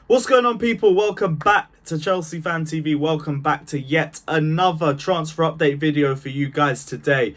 What's going on, people? Welcome back to Chelsea Fan TV. Welcome back to yet another transfer update video for you guys today.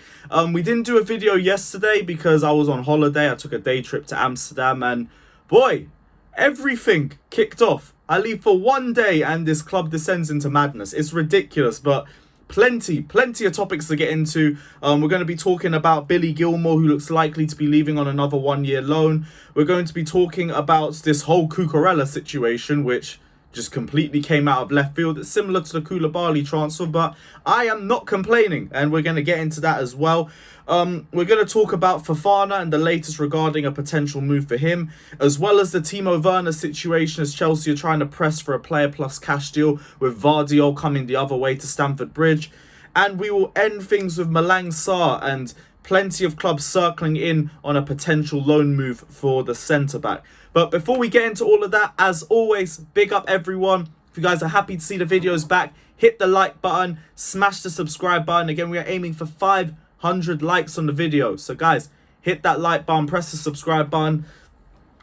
We didn't do a video yesterday because I was on holiday. I took a day trip to Amsterdam and boy, everything kicked off. I leave for one day and this club descends into madness. It's ridiculous, but plenty of topics to get into. We're going to be talking about Billy Gilmour, who looks likely to be leaving on another one-year loan. We're going to be talking about this whole Cucurella situation, which just completely came out of left field. It's similar to the Koulibaly transfer, but I am not complaining, and we're going to get into that as well. We're going to talk about Fofana and the latest regarding a potential move for him, as well as the Timo Werner situation as Chelsea are trying to press for a player plus cash deal with Gvardiol coming the other way to Stamford Bridge. And we will end things with Malang Sarr and plenty of clubs circling in on a potential loan move for the centre-back. But before we get into all of that, as always, big up everyone. If you guys are happy to see the videos back, hit the like button, smash the subscribe button. Again, we are aiming for 500 likes on the video. So guys, hit that like button, press the subscribe button.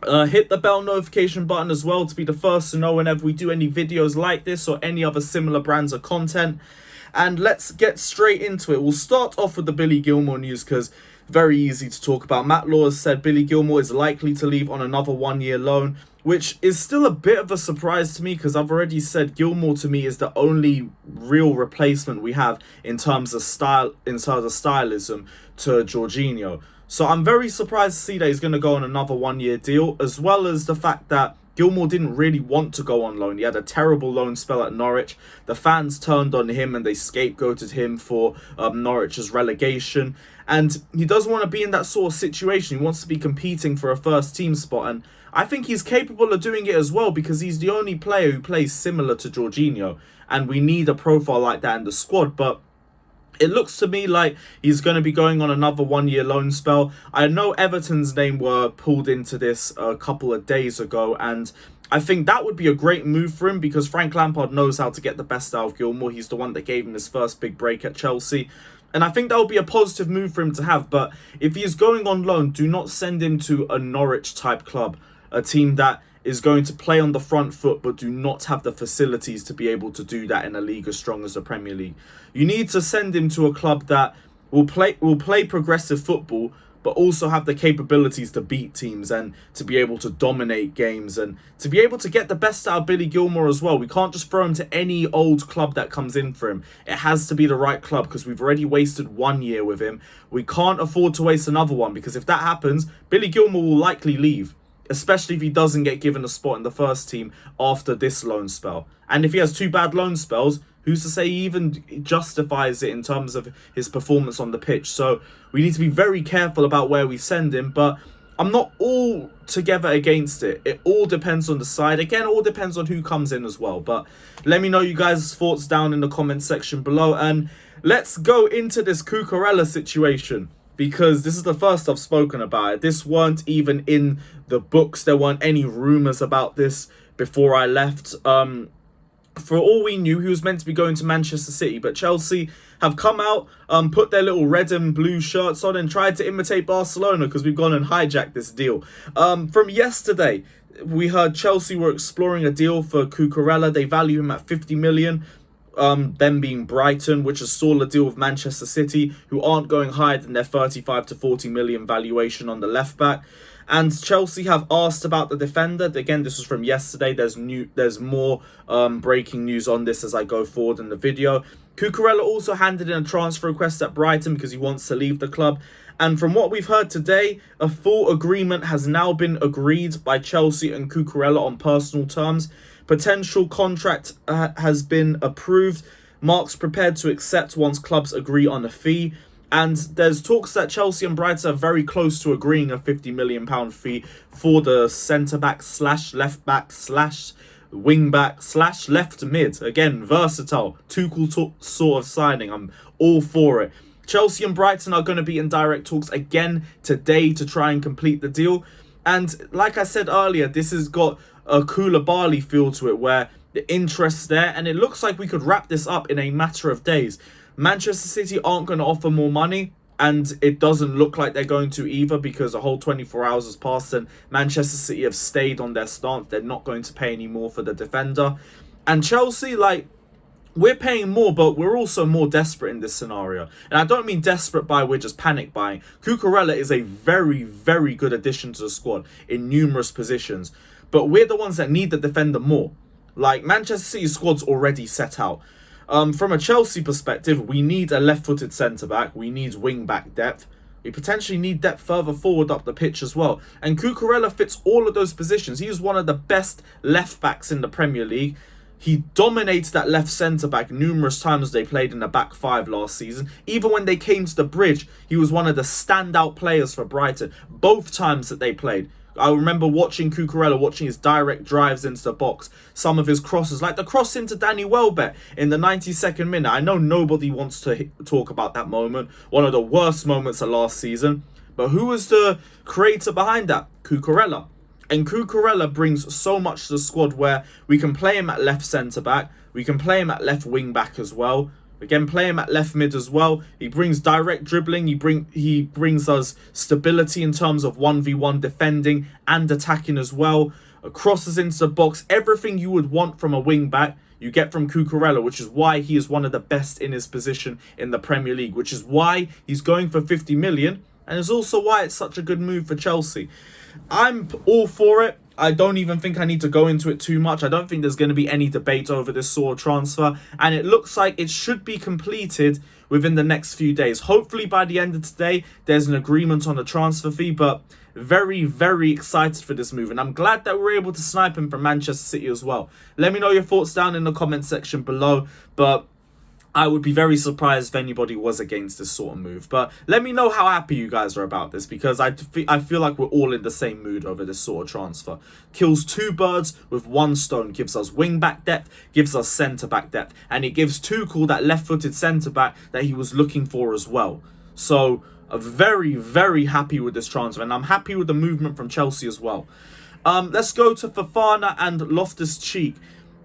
Hit the bell notification button as well to be the first to know whenever we do any videos like this or any other similar brands of content. And let's get straight into it. We'll start off with the Billy Gilmour news because very easy to talk about. Matt Law has said Billy Gilmour is likely to leave on another one-year loan, which is still a bit of a surprise to me because I've already said Gilmour to me is the only real replacement we have in terms of style, in terms of stylism to Jorginho. So I'm very surprised to see that he's going to go on another one-year deal, as well as the fact that Gilmour didn't really want to go on loan. He had a terrible loan spell at Norwich. The fans turned on him and they scapegoated him for Norwich's relegation. And he doesn't want to be in that sort of situation. He wants to be competing for a first team spot. And I think he's capable of doing it as well because he's the only player who plays similar to Jorginho. And we need a profile like that in the squad. But it looks to me like he's going to be going on another one-year loan spell. I know Everton's name were pulled into this a couple of days ago, and I think that would be a great move for him because Frank Lampard knows how to get the best out of Gilmour. He's the one that gave him his first big break at Chelsea. And I think that would be a positive move for him to have. But if he's going on loan, do not send him to a Norwich-type club, a team that is going to play on the front foot but do not have the facilities to be able to do that in a league as strong as the Premier League. You need to send him to a club that will play progressive football but also have the capabilities to beat teams and to be able to dominate games and to be able to get the best out of Billy Gilmour as well. We can't just throw him to any old club that comes in for him. It has to be the right club because we've already wasted 1 year with him. We can't afford to waste another one because if that happens, Billy Gilmour will likely leave, especially if he doesn't get given a spot in the first team after this loan spell. And if he has two bad loan spells, who's to say he even justifies it in terms of his performance on the pitch? So we need to be very careful about where we send him, but I'm not altogether against it. It all depends on the side. Again, it all depends on who comes in as well. But let me know you guys' thoughts down in the comment section below. And let's go into this Cucurella situation, because this is the first I've spoken about it. This weren't even in the books. There weren't any rumours about this before I left. For all we knew, he was meant to be going to Manchester City, but Chelsea have come out, put their little red and blue shirts on and tried to imitate Barcelona because we've gone and hijacked this deal. From yesterday, we heard Chelsea were exploring a deal for Cucurella. They value him at 50 million. Them being Brighton, which has stalled a deal with Manchester City, who aren't going higher than their 35 to 40 million valuation on the left back. And Chelsea have asked about the defender. Again, this was from yesterday. There's more breaking news on this as I go forward in the video. Cucurella also handed in a transfer request at Brighton because he wants to leave the club. And from what we've heard today, a full agreement has now been agreed by Chelsea and Cucurella on personal terms. Potential contract has been approved. Marc's prepared to accept once clubs agree on a fee. And there's talks that Chelsea and Brighton are very close to agreeing a £50 million fee for the centre-back slash left-back slash wing-back slash left mid. Again, versatile, Tuchel sort of signing. I'm all for it. Chelsea and Brighton are going to be in direct talks again today to try and complete the deal. And like I said earlier, this has got a Koulibaly feel to it where the interest's there. And it looks like we could wrap this up in a matter of days. Manchester City aren't going to offer more money. And it doesn't look like they're going to either, because a whole 24 hours has passed and Manchester City have stayed on their stance. They're not going to pay any more for the defender. And Chelsea, like, we're paying more, but we're also more desperate in this scenario. And I don't mean desperate by we're just panic buying. Cucurella is a very, very good addition to the squad in numerous positions. But we're the ones that need the defender more. Like, Manchester City's squad's already set out. From a Chelsea perspective, we need a left-footed centre-back. We need wing-back depth. We potentially need depth further forward up the pitch as well. And Cucurella fits all of those positions. He is one of the best left-backs in the Premier League. He dominated that left centre-back numerous times they played in the back five last season. Even when they came to the bridge, he was one of the standout players for Brighton. Both times that they played. I remember watching Cucurella, watching his direct drives into the box. Some of his crosses, like the cross into Danny Welbeck in the 92nd minute. I know nobody wants to talk about that moment. One of the worst moments of last season. But who was the creator behind that? Cucurella. And Cucurella brings so much to the squad where we can play him at left centre-back. We can play him at left wing-back as well. Again, play him at left mid as well. He brings direct dribbling. He brings us stability in terms of 1v1 defending and attacking as well. Crosses into the box. Everything you would want from a wing back, you get from Cucurella, which is why he is one of the best in his position in the Premier League, which is why he's going for 50 million. And it's also why it's such a good move for Chelsea. I'm all for it. I don't even think I need to go into it too much. I don't think there's going to be any debate over this sort of transfer. And it looks like it should be completed within the next few days. Hopefully by the end of today, there's an agreement on the transfer fee. But very, very excited for this move. And I'm glad that we're able to snipe him from Manchester City as well. Let me know your thoughts down in the comment section below. But I would be very surprised if anybody was against this sort of move. But let me know how happy you guys are about this, because I feel like we're all in the same mood over this sort of transfer. Kills two birds with one stone. Gives us wing-back depth, gives us centre-back depth. And it gives Tuchel that left-footed centre-back that he was looking for as well. So, I'm very, very happy with this transfer. And I'm happy with the movement from Chelsea as well. Let's go to Fofana and Loftus Cheek.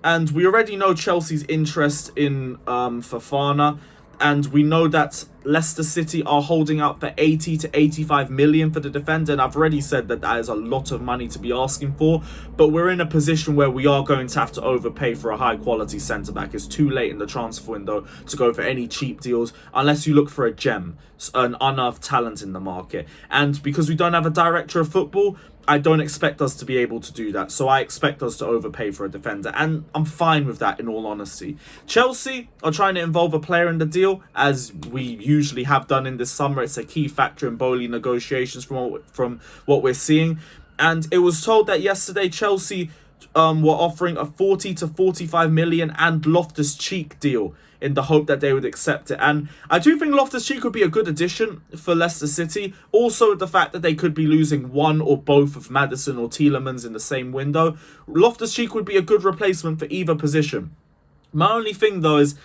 And we already know Chelsea's interest in Fofana. And we know that Leicester City are holding out for 80 to 85 million for the defender. And I've already said that that is a lot of money to be asking for. But we're in a position where we are going to have to overpay for a high-quality centre-back. It's too late in the transfer window to go for any cheap deals, unless you look for a gem, an unearthed talent in the market. And because we don't have a director of football, I don't expect us to be able to do that. So I expect us to overpay for a defender. And I'm fine with that, in all honesty. Chelsea are trying to involve a player in the deal, as we usually have done in this summer. It's a key factor in Bowley negotiations from what we're seeing. And it was told that yesterday Chelsea were offering a 40 to 45 million and Loftus Cheek deal, in the hope that they would accept it. And I do think Loftus Cheek would be a good addition for Leicester City. Also, the fact that they could be losing one or both of Maddison or Tielemans in the same window. Loftus Cheek would be a good replacement for either position. My only thing, though, is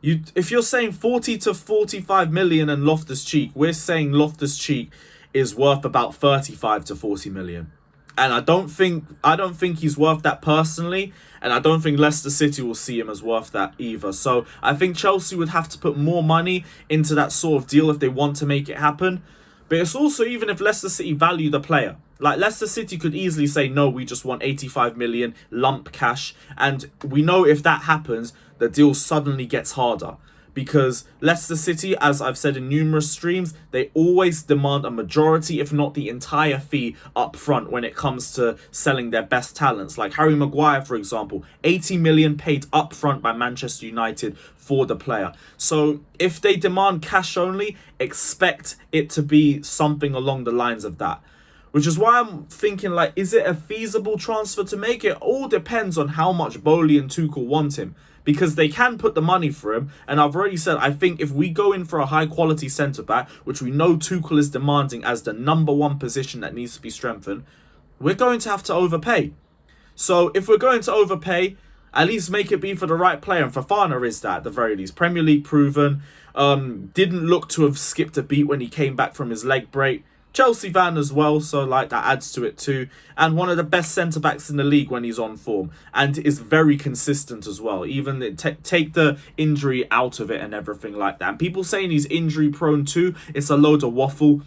if you're saying 40 to 45 million and Loftus Cheek, we're saying Loftus Cheek is worth about 35 to 40 million. And I don't think he's worth that personally. And I don't think Leicester City will see him as worth that either. So I think Chelsea would have to put more money into that sort of deal if they want to make it happen. But it's also, even if Leicester City value the player, like Leicester City could easily say, no, we just want 85 million lump cash. And we know if that happens, the deal suddenly gets harder. Because Leicester City, as I've said in numerous streams, they always demand a majority, if not the entire fee up front when it comes to selling their best talents. Like Harry Maguire, for example, 80 million paid up front by Manchester United for the player. So if they demand cash only, expect it to be something along the lines of that. Which is why I'm thinking, like, is it a feasible transfer to make? It all depends on how much Bowley and Tuchel want him. Because they can put the money for him. And I've already said, I think if we go in for a high-quality centre-back, which we know Tuchel is demanding as the #1 position that needs to be strengthened, we're going to have to overpay. So if we're going to overpay, at least make it be for the right player. And Fofana is that, at the very least. Premier League proven. Didn't look to have skipped a beat when he came back from his leg break. Chelsea fan as well, so like that adds to it too. And one of the best centre-backs in the league when he's on form, and is very consistent as well. Even take the injury out of it and everything like that. And people saying he's injury prone too, it's a load of waffle.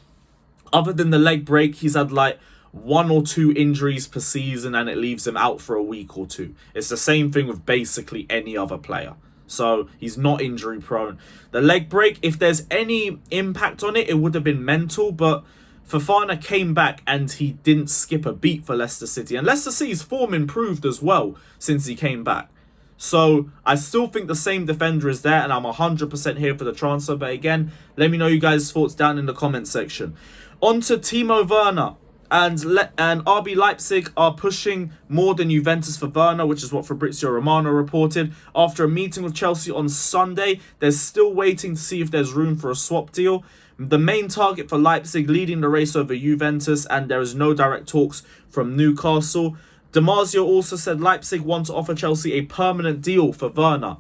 Other than the leg break, he's had like 1 or 2 injuries per season and it leaves him out for a week or 2. It's the same thing with basically any other player. So he's not injury prone. The leg break, if there's any impact on it, it would have been mental, but Fofana came back and he didn't skip a beat for Leicester City. And Leicester City's form improved as well since he came back. So I still think the same defender is there, and I'm 100% here for the transfer. But again, let me know you guys' thoughts down in the comment section. On to Timo Werner. And RB Leipzig are pushing more than Juventus for Werner, which is what Fabrizio Romano reported. After a meeting with Chelsea on Sunday, they're still waiting to see if there's room for a swap deal. The main target for Leipzig leading the race over Juventus, and there is no direct talks from Newcastle. Damasio also said Leipzig want to offer Chelsea a permanent deal for Werner.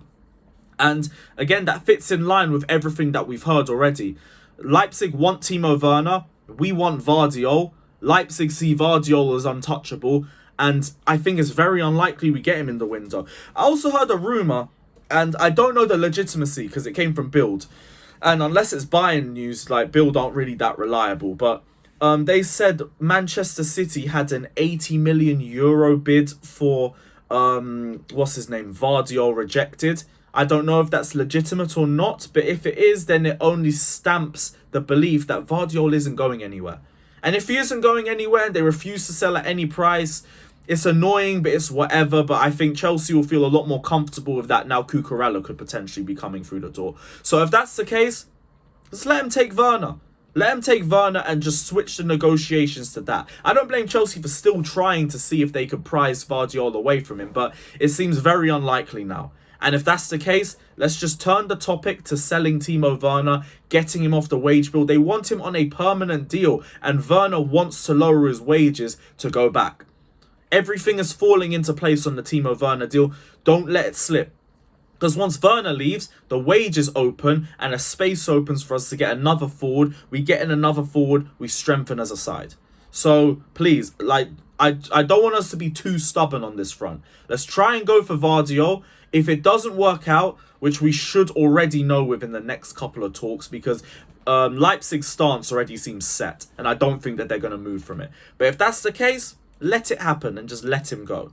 And again, that fits in line with everything that we've heard already. Leipzig want Timo Werner. We want Gvardiol. Leipzig see Gvardiol as untouchable. And I think it's very unlikely we get him in the window. I also heard a rumour, and I don't know the legitimacy because it came from Bild. And unless it's Bayern news, like Bild aren't really that reliable. But they said Manchester City had an 80 million euro bid for, what's his name, Gvardiol rejected. I don't know if that's legitimate or not. But if it is, then it only stamps the belief that Gvardiol isn't going anywhere. And if he isn't going anywhere and they refuse to sell at any price, it's annoying, but it's whatever. But I think Chelsea will feel a lot more comfortable with that now. Cucurella could potentially be coming through the door. So if that's the case, just let him take Werner. Let him take Werner and just switch the negotiations to that. I don't blame Chelsea for still trying to see if they could prize Gvardiol away from him, but it seems very unlikely now. And if that's the case, let's just turn the topic to selling Timo Werner, getting him off the wage bill. They want him on a permanent deal, and Werner wants to lower his wages to go back. Everything is falling into place on the Timo Werner deal. Don't let it slip. Because once Werner leaves, the wages open and a space opens for us to get another forward. We get in another forward, we strengthen as a side. So please, like, I don't want us to be too stubborn on this front. Let's try and go for Gvardiol. If it doesn't work out, which we should already know within the next couple of talks, because Leipzig's stance already seems set, and I don't think that they're going to move from it. But if that's the case, let it happen and just let him go.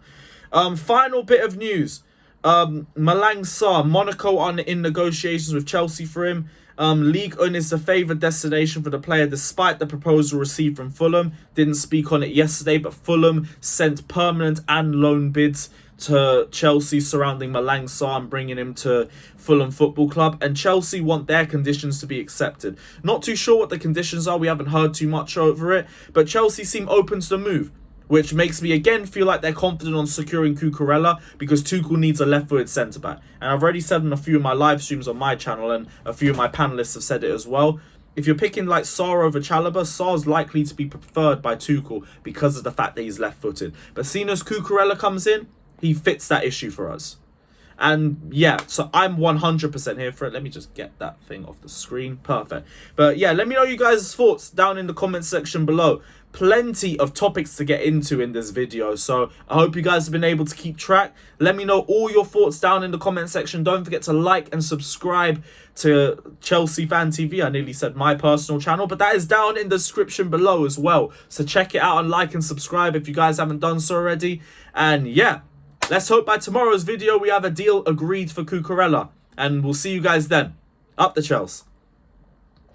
Final bit of news. Malang Sarr, Monaco are in negotiations with Chelsea for him. Ligue 1 is the favoured destination for the player despite the proposal received from Fulham. Didn't speak on it yesterday, but Fulham sent permanent and loan bids to Chelsea surrounding Malang Sarr and bringing him to Fulham Football Club. And Chelsea want their conditions to be accepted. Not too sure what the conditions are. We haven't heard too much over it. But Chelsea seem open to the move, which makes me again feel like they're confident on securing Cucurella, because Tuchel needs a left-footed centre-back. And I've already said in a few of my live streams on my channel, and a few of my panellists have said it as well. If you're picking like Sarr over Chalobah, Sarr's likely to be preferred by Tuchel because of the fact that he's left-footed. But seeing as Cucurella comes in, he fits that issue for us. And yeah, so I'm 100% here for it. Let me just get that thing off the screen. Perfect. But yeah, let me know you guys' thoughts down in the comment section below. Plenty of topics to get into in this video, so I hope you guys have been able to keep track. Let me know all your thoughts down in the comment section. Don't forget to like and subscribe to Chelsea Fan TV. I nearly said my personal channel, but that is down in the description below as well. So check it out and like and subscribe if you guys haven't done so already. And yeah, let's hope by tomorrow's video we have a deal agreed for Cucurella. And we'll see you guys then. Up the Chelsea.